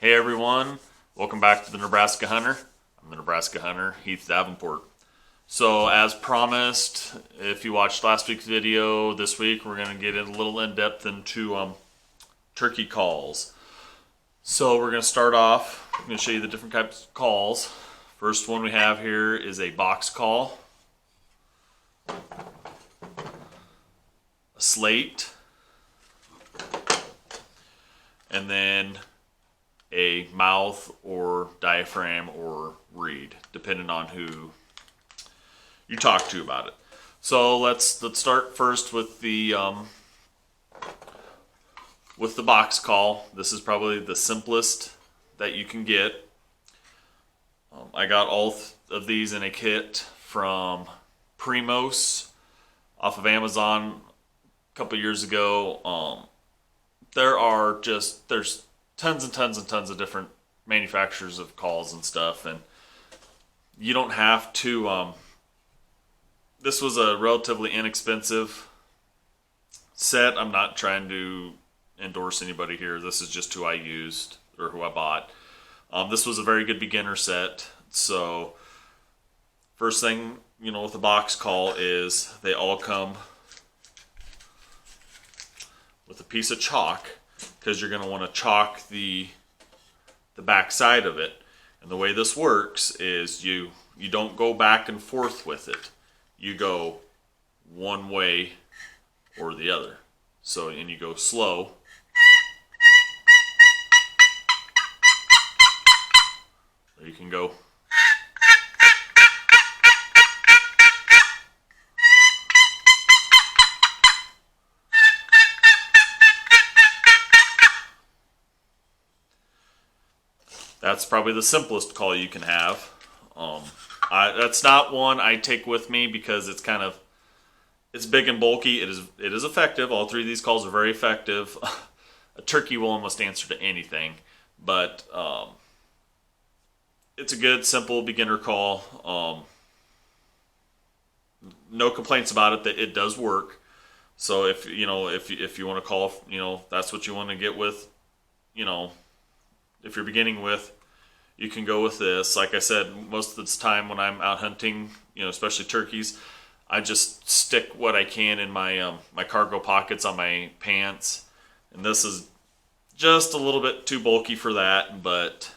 Hey everyone, welcome back to the Nebraska Hunter. I'm the Nebraska Hunter, Heath Davenport. So as promised, if you watched last week's video, this week we're going to get a little in-depth into turkey calls. So we're going to start off, I'm going to show you the different types of calls. First one we have here is a box call, a slate, and then a mouth or diaphragm or reed, depending on who you talk to about it. So let's start first with the box call. This is probably the simplest that you can get. I got all of these in a kit from Primos off of Amazon a couple years ago. There's tons and tons and tons of different manufacturers of calls and stuff, and you don't have to this was a relatively inexpensive set. I'm not trying to endorse anybody here. This is just who I used or who I bought. This was a very good beginner set. So first thing, with a box call is they all come with a piece of chalk, because you're going to want to chalk the back side of it. And the way this works is you don't go back and forth with it. You go one way or the other. So, and you go slow. Or you can go. That's probably the simplest call you can have. That's not one I take with me because it's big and bulky. It is effective. All three of these calls are very effective. A turkey will almost answer to anything, but it's a good, simple beginner call. No complaints about it. That it does work. So if you want to call, that's what you want to get with, if you're beginning with, you can go with this. Like I said, most of the time when I'm out hunting, especially turkeys, I just stick what I can in my my cargo pockets on my pants. And this is just a little bit too bulky for that, but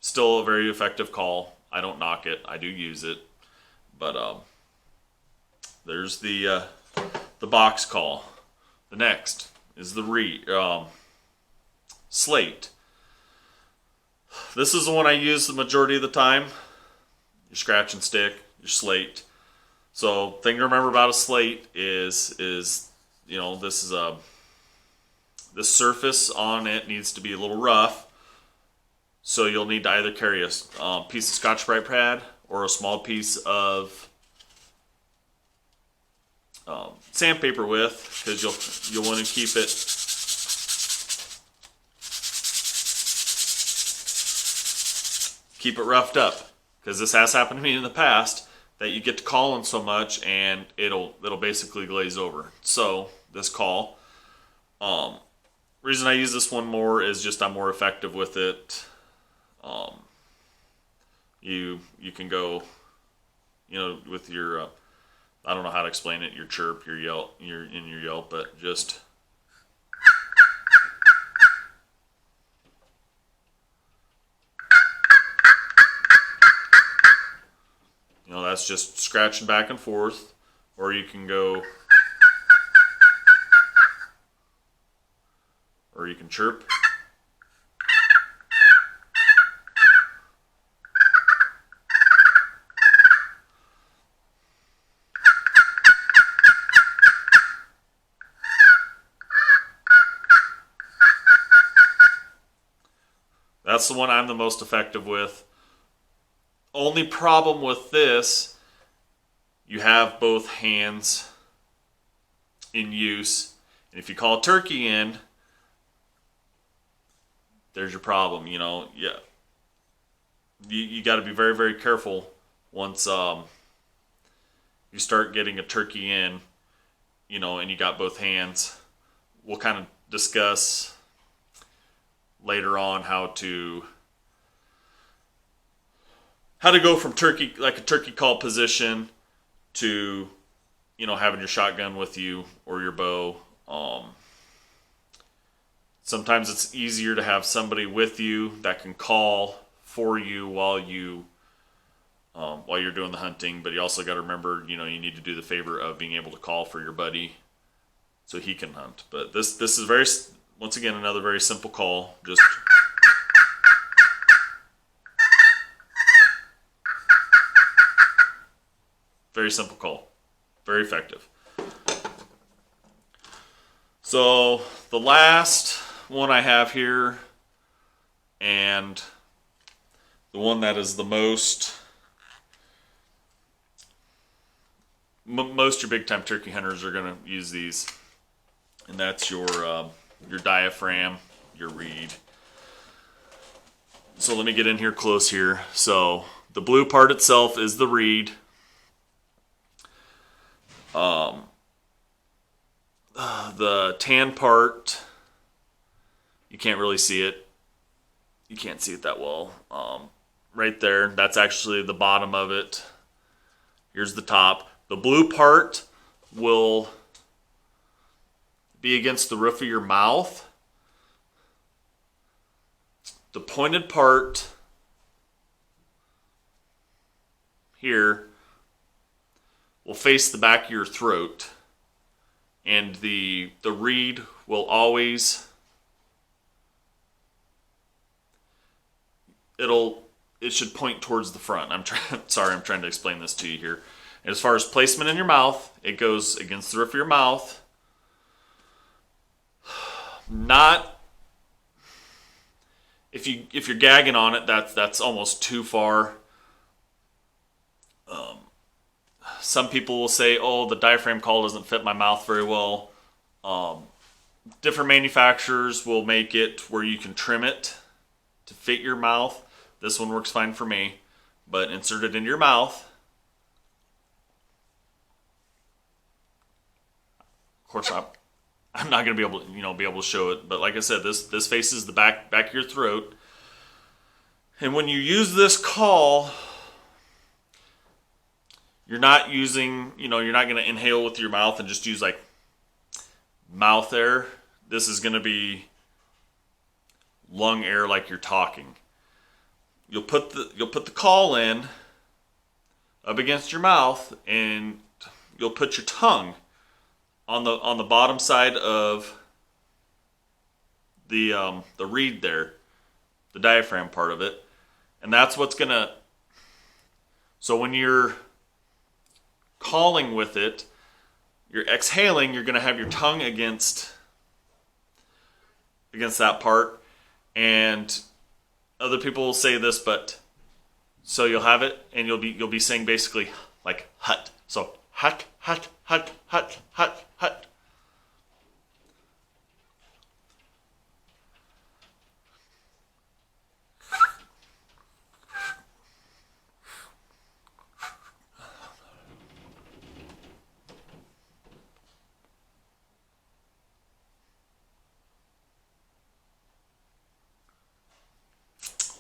still a very effective call. I don't knock it. I do use it. But there's the box call. The next is the slate. This is the one I use the majority of the time. Your scratch and stick, your slate. So thing to remember about a slate is this is the surface on it needs to be a little rough. So you'll need to either carry a piece of Scotch-Brite pad or a small piece of sandpaper with, because you'll want to keep it roughed up, because this has happened to me in the past that you get to calling so much and it'll basically glaze over. So this call, reason I use this one more is just I'm more effective with it. You can go, with your I don't know how to explain it, your chirp, your yelp, but just that's just scratching back and forth. Or you can go, or you can chirp. That's the one I'm the most effective with. Only problem with this, you have both hands in use. And if you call a turkey in, there's your problem, Yeah. You got to be very, very careful once you start getting a turkey in, and you got both hands. We'll kind of discuss later on how to go from turkey, like a turkey call position, to having your shotgun with you or your bow. Sometimes it's easier to have somebody with you that can call for you while you're doing the hunting. But you also got to remember, you need to do the favor of being able to call for your buddy so he can hunt. But this is once again, another very simple call. Just very simple call. Very effective. So the last one I have here, and the one that is the most your big time turkey hunters are going to use these, and that's your diaphragm, your reed. So let me get in here close here. So the blue part itself is the reed. The tan part, you can't really see it. You can't see it that well. Right there, that's actually the bottom of it. Here's the top. The blue part will be against the roof of your mouth. The pointed part here will face the back of your throat, and the reed will always it should point towards the front. I'm trying to explain this to you here. As far as placement in your mouth, it goes against the roof of your mouth. Not if you're gagging on it, that's almost too far. Some people will say, "Oh, the diaphragm call doesn't fit my mouth very well." Different manufacturers will make it where you can trim it to fit your mouth. This one works fine for me, but insert it into your mouth. Of course, I'm not going to be able to show it, but like I said, this faces the back of your throat. And when you use this call, you're not going to inhale with your mouth and just use like mouth air. This is going to be lung air, like you're talking. You'll put the call in up against your mouth, and you'll put your tongue on the bottom side of the reed there, the diaphragm part of it, and that's what's gonna. So when you're calling with it, you're exhaling. You're gonna have your tongue against that part, and other people will say this, but so you'll have it, and you'll be saying basically like hut. So hut, hut, hut, hut, hut, hut.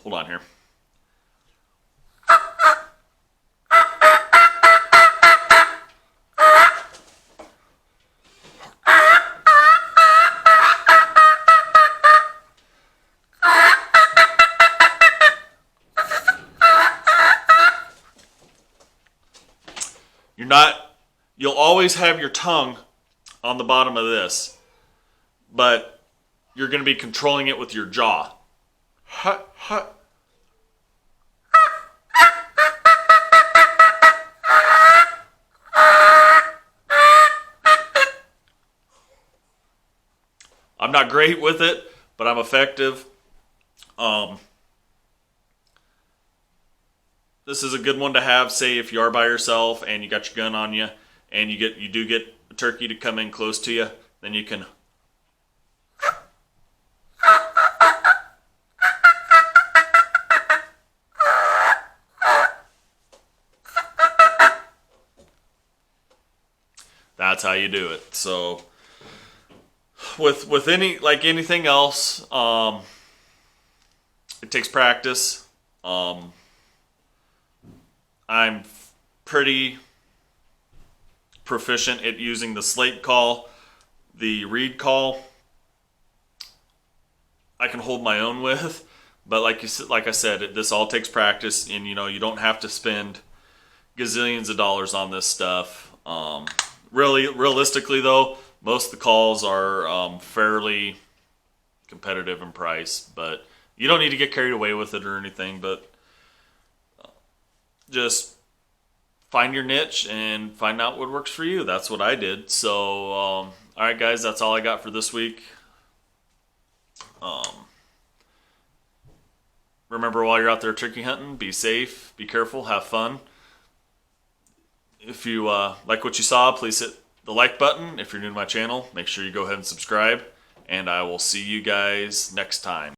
Hold on here. You'll always have your tongue on the bottom of this, but you're going to be controlling it with your jaw. Hut, hut. I'm not great with it, but I'm effective. This is a good one to have, say, if you are by yourself and you got your gun on you, and you do get a turkey to come in close to you, then you can. That's how you do it. So with anything else, it takes practice. I'm pretty proficient at using the Slate Call, the reed call. I can hold my own with, but like I said, this all takes practice, and you don't have to spend gazillions of dollars on this stuff. Realistically though, most of the calls are fairly competitive in price, but you don't need to get carried away with it or anything. But just find your niche and find out what works for you. That's what I did. So, all right, guys, that's all I got for this week. Remember, while you're out there turkey hunting, be safe, be careful, have fun. If you like what you saw, please hit the like button. If you're new to my channel, make sure you go ahead and subscribe. And I will see you guys next time.